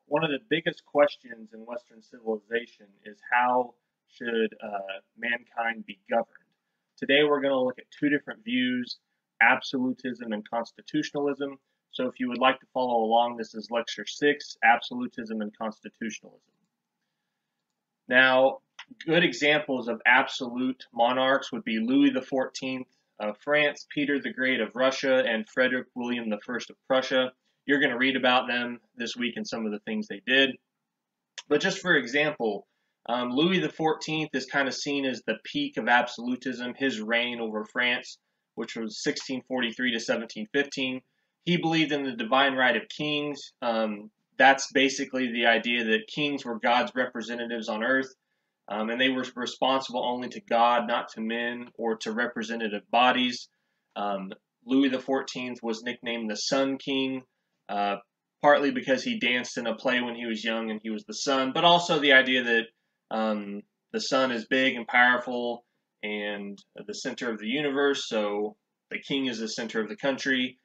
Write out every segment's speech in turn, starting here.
one of the biggest questions in Western civilization is how should mankind be governed? Today we're going to look at two different views, absolutism and constitutionalism. So if you would like to follow along, this is lecture 6, Absolutism and Constitutionalism. Now, good examples of absolute monarchs would be Louis XIV of France, Peter the Great of Russia, and Frederick William I of Prussia. You're going to read about them this week and some of the things they did. But just for example, Louis XIV is kind of seen as the peak of absolutism, his reign over France, which was 1643 to 1715. He believed in the divine right of kings. That's basically the idea that kings were God's representatives on earth, and they were responsible only to God, not to men or to representative bodies. Louis XIV was nicknamed the Sun King, partly because he danced in a play when he was young and he was the sun, but also the idea that the sun is big and powerful and the center of the universe, so the king is the center of the country.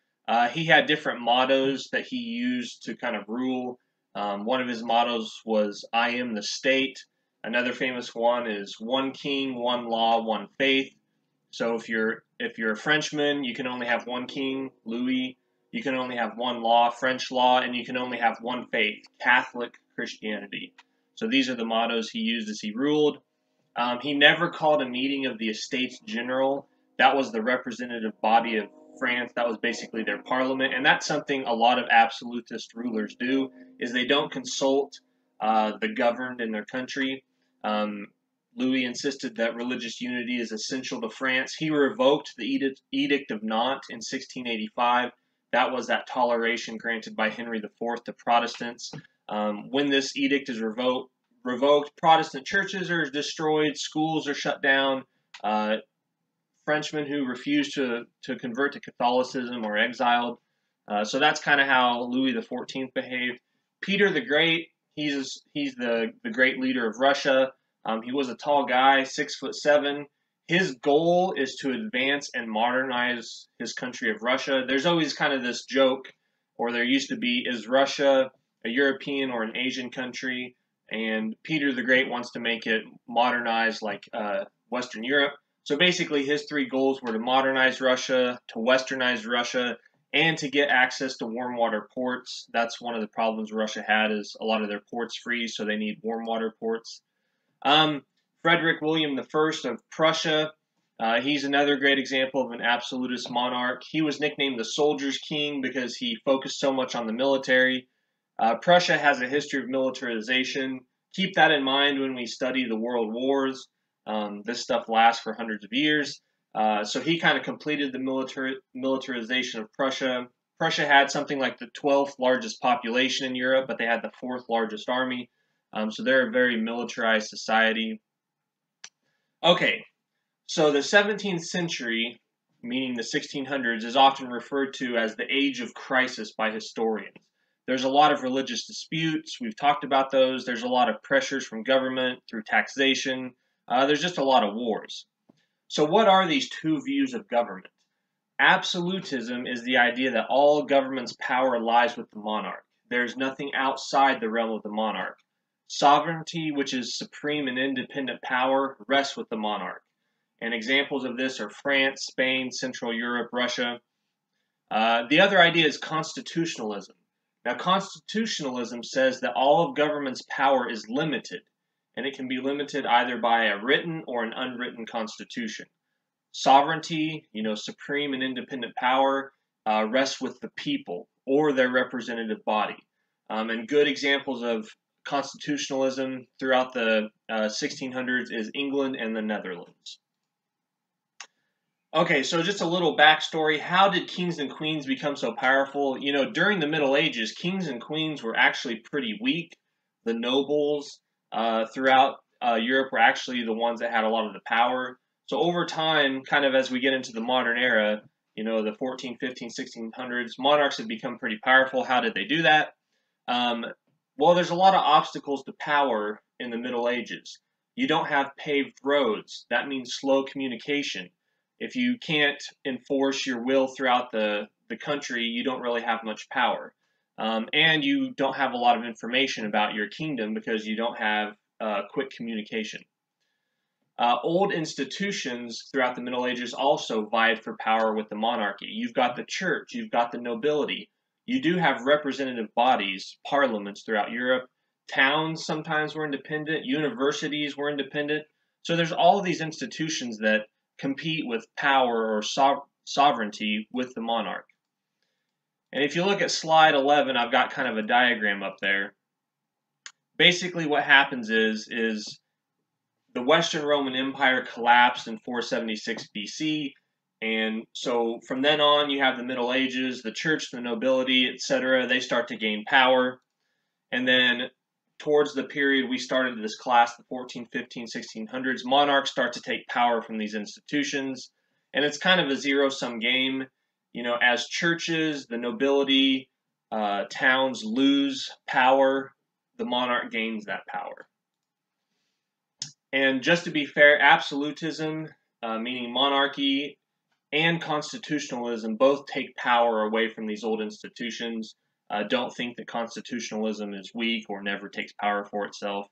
He had different mottos that he used to kind of rule. One of his mottos was, "I am the state." Another famous one is "one king, one law, one faith." So if you're a Frenchman, you can only have one king, Louis. You can only have one law, French law, and you can only have one faith, Catholic Christianity. So these are the mottos he used as he ruled. He never called a meeting of the Estates General. That was the representative body of France. That was basically their parliament, and that's something a lot of absolutist rulers do, is they don't consult the governed in their country. Louis insisted that religious unity is essential to France. He revoked the Edict of Nantes in 1685. That was that toleration granted by Henry IV to Protestants. When this edict is revoked, Protestant churches are destroyed, schools are shut down. Frenchmen who refuse to convert to Catholicism are exiled. So that's kind of how Louis XIV behaved. Peter the Great, he's the great leader of Russia. He was a tall guy, 6'7". His goal is to advance and modernize his country of Russia. There's always kind of this joke, or there used to be, is Russia a European or an Asian country? And Peter the Great wants to make it modernized like Western Europe. So basically his three goals were to modernize Russia, to westernize Russia, and to get access to warm water ports. That's one of the problems Russia had, is a lot of their ports freeze, so they need warm water ports. Frederick William I of Prussia, he's another great example of an absolutist monarch. He was nicknamed the Soldier's King because he focused so much on the military. Prussia has a history of militarization. Keep that in mind when we study the world wars. This stuff lasts for hundreds of years. So he kind of completed the militarization of Prussia. Prussia had something like the 12th largest population in Europe, but they had the 4th largest army. So they're a very militarized society. Okay, so the 17th century, meaning the 1600s, is often referred to as the age of crisis by historians. There's a lot of religious disputes. We've talked about those. There's a lot of pressures from government through taxation. There's just a lot of wars. So what are these two views of government? Absolutism is the idea that all government's power lies with the monarch. There's nothing outside the realm of the monarch. Sovereignty, which is supreme and independent power, rests with the monarch. And examples of this are France, Spain, Central Europe, Russia. The other idea is constitutionalism. Now, constitutionalism says that all of government's power is limited, and it can be limited either by a written or an unwritten constitution. Sovereignty, supreme and independent power, rests with the people or their representative body. And good examples of constitutionalism throughout the 1600s is England and the Netherlands. Okay, so just a little backstory. How did kings and queens become so powerful? During the Middle Ages, kings and queens were actually pretty weak. The nobles throughout Europe were actually the ones that had a lot of the power. So over time, kind of as we get into the modern era, the 14, 15, 1600s, monarchs have become pretty powerful. How did they do that? Well, there's a lot of obstacles to power in the Middle Ages. You don't have paved roads. That means slow communication. If you can't enforce your will throughout the country, you don't really have much power. and you don't have a lot of information about your kingdom because you don't have quick communication. Old institutions throughout the Middle Ages also vied for power with the monarchy. You've got the church, you've got the nobility. You do have representative bodies, parliaments throughout Europe. Towns sometimes were independent, universities were independent. So there's all of these institutions that compete with power or sovereignty with the monarch. And if you look at slide 11, I've got kind of a diagram up there. Basically what happens is the Western Roman Empire collapsed in 476 BC, and so from then on you have the Middle Ages, the church, the nobility, etc. They start to gain power, and then towards the period we started this class, the 14, 15, 1600s, monarchs start to take power from these institutions, and it's kind of a zero-sum game. You know, as churches, the nobility, towns lose power, the monarch gains that power. And just to be fair, absolutism, meaning monarchy, and constitutionalism both take power away from these old institutions. Don't think that constitutionalism is weak or never takes power for itself.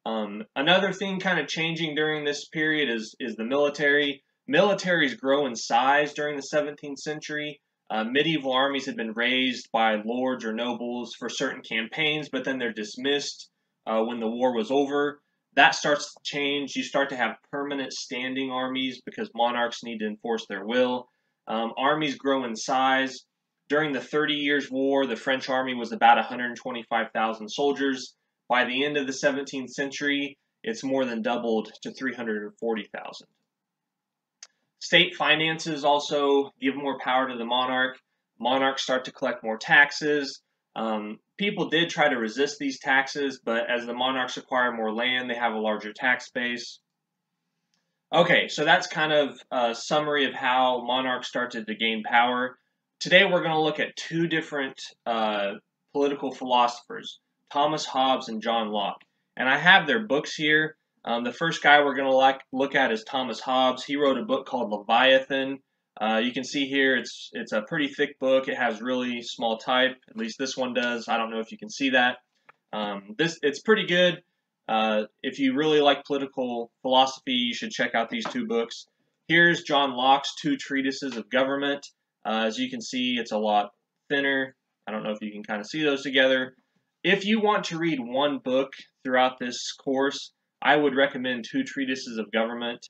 Another thing kind of changing during this period is the military. Militaries grow in size during the 17th century. Medieval armies had been raised by lords or nobles for certain campaigns, but then they're dismissed when the war was over. That starts to change. You start to have permanent standing armies because monarchs need to enforce their will. Armies grow in size. During the 30 Years' War, the French army was about 125,000 soldiers. By the end of the 17th century, it's more than doubled to 340,000. State finances also give more power to the monarch. Monarchs start to collect more taxes. People did try to resist these taxes, but as the monarchs acquire more land, they have a larger tax base. Okay, so that's kind of a summary of how monarchs started to gain power. Today we're going to look at two different political philosophers, Thomas Hobbes and John Locke. And I have their books here. The first guy we're going to look at is Thomas Hobbes. He wrote a book called Leviathan. You can see here it's a pretty thick book. It has really small type. At least this one does. I don't know if you can see that. It's pretty good. If you really like political philosophy, you should check out these two books. Here's John Locke's Two Treatises of Government. As you can see, it's a lot thinner. I don't know if you can kind of see those together. If you want to read one book throughout this course, I would recommend Two Treatises of Government.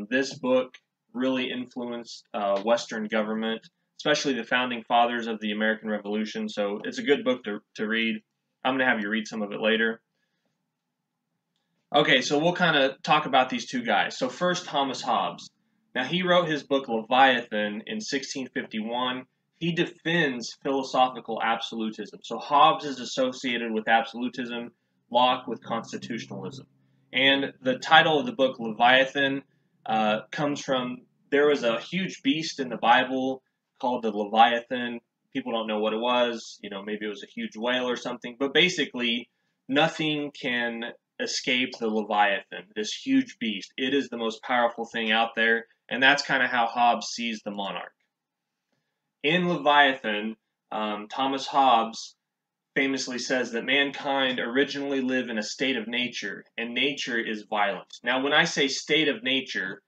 This book really influenced Western government, especially the founding fathers of the American Revolution. So it's a good book to read. I'm going to have you read some of it later. Okay, so we'll kind of talk about these two guys. So first, Thomas Hobbes. Now, he wrote his book Leviathan in 1651. He defends philosophical absolutism. So Hobbes is associated with absolutism, Locke with constitutionalism. And the title of the book, Leviathan, comes from, there was a huge beast in the Bible called the Leviathan. People don't know what it was. You know, maybe it was a huge whale or something. But basically, nothing can escape the Leviathan, this huge beast. It is the most powerful thing out there. And that's kind of how Hobbes sees the monarch. In Leviathan, Thomas Hobbes famously says that mankind originally lived in a state of nature, and nature is violent. Now, when I say state of nature,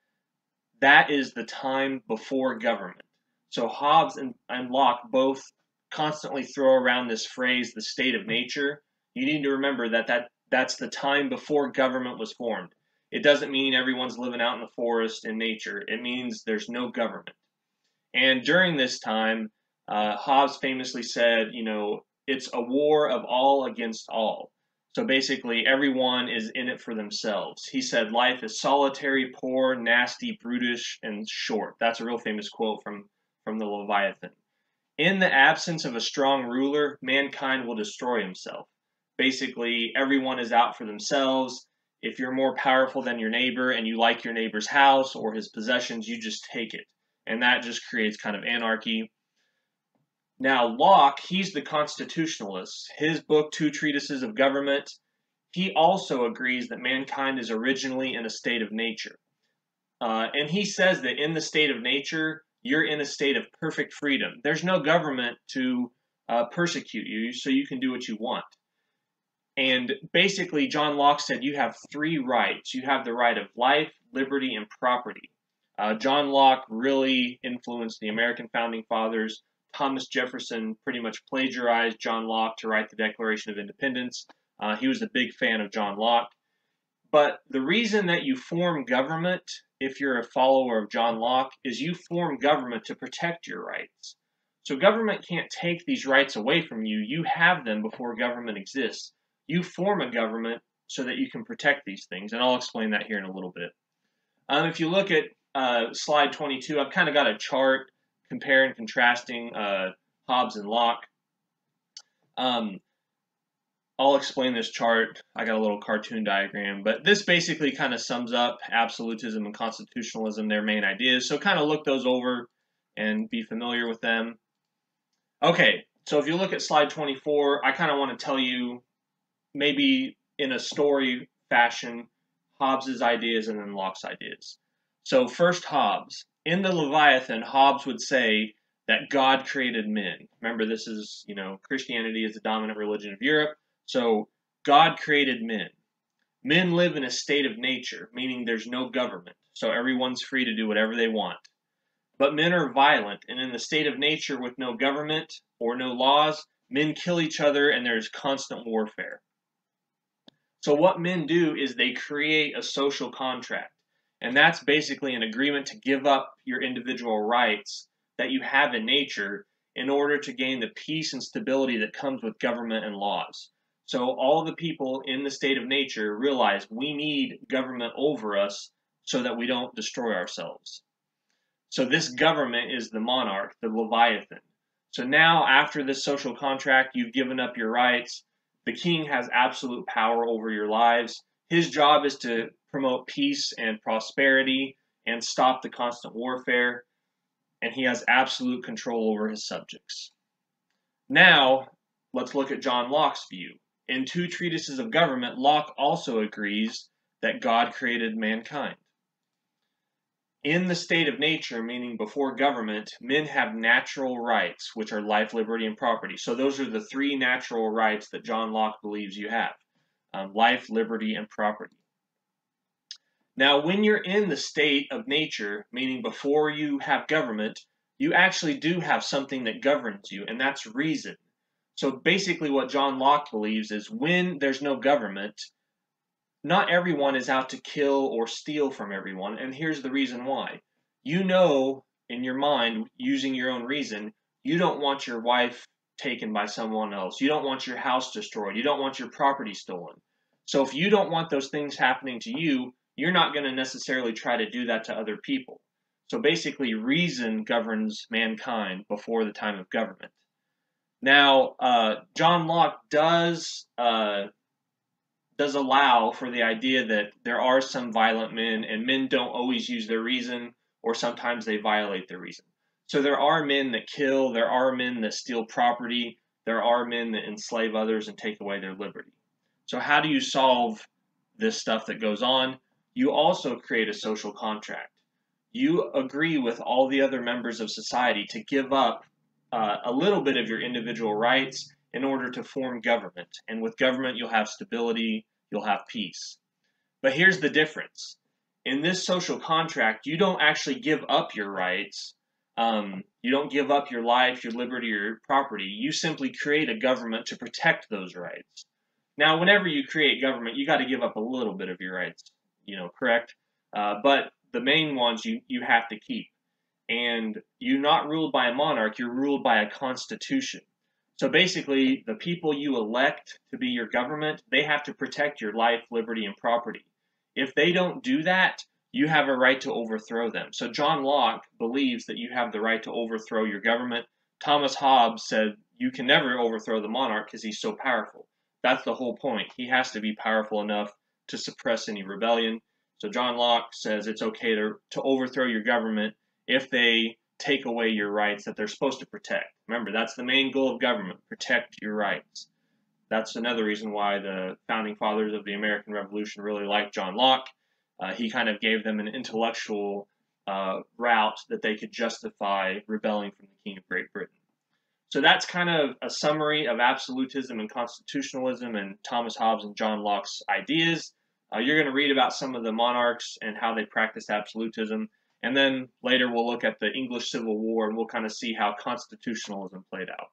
that is the time before government. So Hobbes and Locke both constantly throw around this phrase, the state of nature. You need to remember that's the time before government was formed. It doesn't mean everyone's living out in the forest in nature. It means there's no government. And during this time, Hobbes famously said, you know, it's a war of all against all. So basically, everyone is in it for themselves. He said, life is solitary, poor, nasty, brutish, and short. That's a real famous quote from the Leviathan. In the absence of a strong ruler, mankind will destroy himself. Basically, everyone is out for themselves. If you're more powerful than your neighbor and you like your neighbor's house or his possessions, you just take it. And that just creates kind of anarchy. Now, Locke, he's the constitutionalist. His book, Two Treatises of Government, he also agrees that mankind is originally in a state of nature. And he says that in the state of nature, you're in a state of perfect freedom. There's no government to persecute you so you can do what you want. And basically, John Locke said you have three rights. You have the right of life, liberty, and property. John Locke really influenced the American founding fathers. Thomas Jefferson pretty much plagiarized John Locke to write the Declaration of Independence. He was a big fan of John Locke. But the reason that you form government, if you're a follower of John Locke, is you form government to protect your rights. So government can't take these rights away from you. You have them before government exists. You form a government so that you can protect these things, and I'll explain that here in a little bit. If you look at slide 22, I've kind of got a chart comparing and contrasting Hobbes and Locke. I'll explain this chart. I got a little cartoon diagram, but this basically kind of sums up absolutism and constitutionalism, their main ideas. So kind of look those over and be familiar with them. Okay, so if you look at slide 24, I kind of want to tell you, maybe in a story fashion, Hobbes's ideas and then Locke's ideas. So first, Hobbes. In the Leviathan, Hobbes would say that God created men. Remember, this is, Christianity is the dominant religion of Europe. So God created men. Men live in a state of nature, meaning there's no government. So everyone's free to do whatever they want. But men are violent, and in the state of nature with no government or no laws, men kill each other and there's constant warfare. So what men do is they create a social contract. And that's basically an agreement to give up your individual rights that you have in nature in order to gain the peace and stability that comes with government and laws. So all the people in the state of nature realize we need government over us so that we don't destroy ourselves. So this government is the monarch, the Leviathan. So now after this social contract, you've given up your rights. The king has absolute power over your lives. His job is to promote peace and prosperity and stop the constant warfare. And he has absolute control over his subjects. Now, let's look at John Locke's view. In two treatises of government, Locke also agrees that God created mankind. In the state of nature, meaning before government, men have natural rights, which are life, liberty, and property. So those are the three natural rights that John Locke believes you have. Life, liberty, and property. Now, when you're in the state of nature, meaning before you have government, you actually do have something that governs you, and that's reason. So basically what John Locke believes is when there's no government, not everyone is out to kill or steal from everyone, and here's the reason why. You know in your mind, using your own reason, you don't want your wife taken by someone else. You don't want your house destroyed. You don't want your property stolen. So if you don't want those things happening to you, you're not going to necessarily try to do that to other people. So basically, reason governs mankind before the time of government. Now, John Locke does allow for the idea that there are some violent men, and men don't always use their reason, or sometimes they violate their reason. So there are men that kill, there are men that steal property, there are men that enslave others and take away their liberty. So how do you solve this stuff that goes on? You also create a social contract. You agree with all the other members of society to give up a little bit of your individual rights in order to form government. And with government, you'll have stability, you'll have peace. But here's the difference. In this social contract, you don't actually give up your rights. You don't give up your life, your liberty, or your property. You simply create a government to protect those rights. Now, whenever you create government, you got to give up a little bit of your rights, correct? But the main ones you have to keep. And you're not ruled by a monarch, you're ruled by a constitution. So basically, the people you elect to be your government, they have to protect your life, liberty, and property. If they don't do that, you have a right to overthrow them. So John Locke believes that you have the right to overthrow your government. Thomas Hobbes said you can never overthrow the monarch because he's so powerful. That's the whole point. He has to be powerful enough to suppress any rebellion. So John Locke says it's okay to overthrow your government if they take away your rights that they're supposed to protect. Remember, that's the main goal of government, protect your rights. That's another reason why the founding fathers of the American Revolution really liked John Locke. He kind of gave them an intellectual route that they could justify rebelling from the King of Great Britain. So that's kind of a summary of absolutism and constitutionalism and Thomas Hobbes and John Locke's ideas. You're going to read about some of the monarchs and how they practiced absolutism. And then later we'll look at the English Civil War and we'll kind of see how constitutionalism played out.